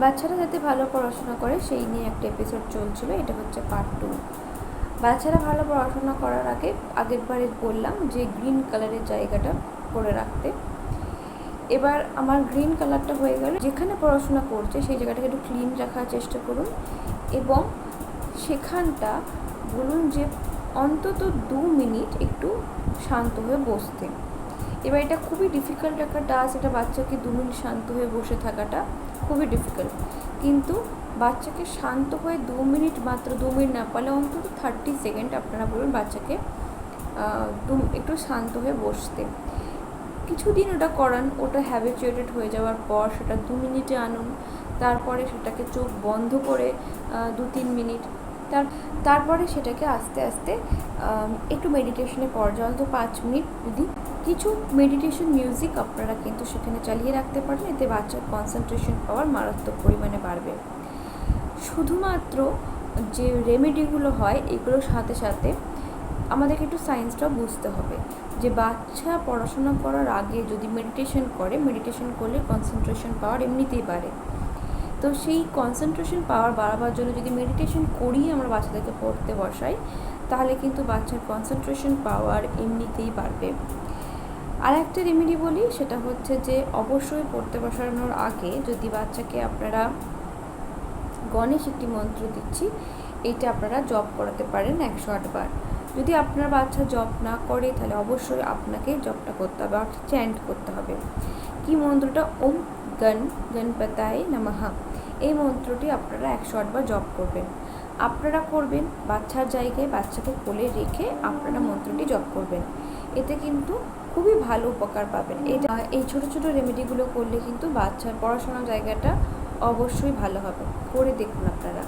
বাচ্চারা যাতে ভালো পড়াশোনা করে সেই নিয়ে একটা এপিসোড চলছিল, এটা হচ্ছে পার্ট 2। বাচ্চারা ভালো পড়াশোনা করার আগের বারে বললাম যে গ্রিন কালারের জায়গাটা করে রাখতে। এবার আমার গ্রিন কালারটা হয়ে গেল। যেখানে পড়াশোনা করছে সেই জায়গাটাকে একটু ক্লিন রাখার চেষ্টা করুন এবং সেখানটা বলুন যে অন্তত 2 মিনিট একটু শান্ত হয়ে বসতে। এবার এটা খুবই ডিফিকাল্ট একটা টাস্ক, এটা বাচ্চাকে 2 মিনিট শান্ত হয়ে বসে থাকাটা খুবই ডিফিকাল্ট, কিন্তু বাচ্চাকে শান্ত হয়ে 2 মিনিট, মাত্র 2 মিনিট না পারলে অন্তত 30 সেকেন্ড আপনারা বলুন বাচ্চাকে একটু শান্ত হয়ে বসতে। কিছুদিন ওটা করান, ওটা হ্যাবিচুয়েটেড হয়ে যাওয়ার পর সেটা 2 মিনিটে আনুন, তারপরে সেটাকে চোখ বন্ধ করে 2-3 মিনিট, তারপরে সেটাকে আস্তে আস্তে একটু মেডিটেশনে পর্যন্ত 5 মিনিট। যদি কিছু মেডিটেশন মিউজিক আপনারা কিন্তু সেখানে চালিয়ে রাখতে পারেন, এতে বাচ্চার কনসেন্ট্রেশন পাওয়ার মারাত্মক পরিমাণে বাড়বে। শুধুমাত্র যে রেমেডিগুলো হয় এগুলোর সাথে সাথে আমাদেরকে একটু সায়েন্সটাও বুঝতে হবে যে বাচ্চা পড়াশোনা করার আগে যদি মেডিটেশন করলে কনসেন্ট্রেশন পাওয়ার এমনিতেই বাড়ে। তো সেই কনসেন্ট্রেশন পাওয়ার বাড়াবার জন্য যদি মেডিটেশন করিয়ে আমরা বাচ্চাদেরকে পড়তে বসাই তাহলে কিন্তু বাচ্চার কনসেন্ট্রেশন পাওয়ার এমনিতেই বাড়বে। আর একটা রেমেডি বলি, সেটা হচ্ছে যে অবশ্যই পড়তে বসানোর আগে যদি বাচ্চাকে আপনারা গণেশ একটি মন্ত্র দিচ্ছি, এইটা আপনারা জপ করাতে পারেন 108 বার। যদি আপনার বাচ্চা জপ না করে তাহলে অবশ্যই আপনাকে জপটা করতে হবে, অর্থাৎ চ্যান্ট করতে হবে। কি মন্ত্রটা? ওম গণপতায় নমঃ। এই মন্ত্রটি আপনারা 108 বার জপ করবেন। আপনারা করবেন বাচ্চার জায়গায়, বাচ্চাকে কোলে রেখে আপনারা মন্ত্রটি জপ করবেন। এতে কিন্তু খুবই ভালো উপকার পাবেন। এই ছোটো ছোটো রেমেডিগুলো করলে কিন্তু বাচ্চার পড়াশোনার জায়গাটা অবশ্যই ভালো হবে। করে দেখুন আপনারা।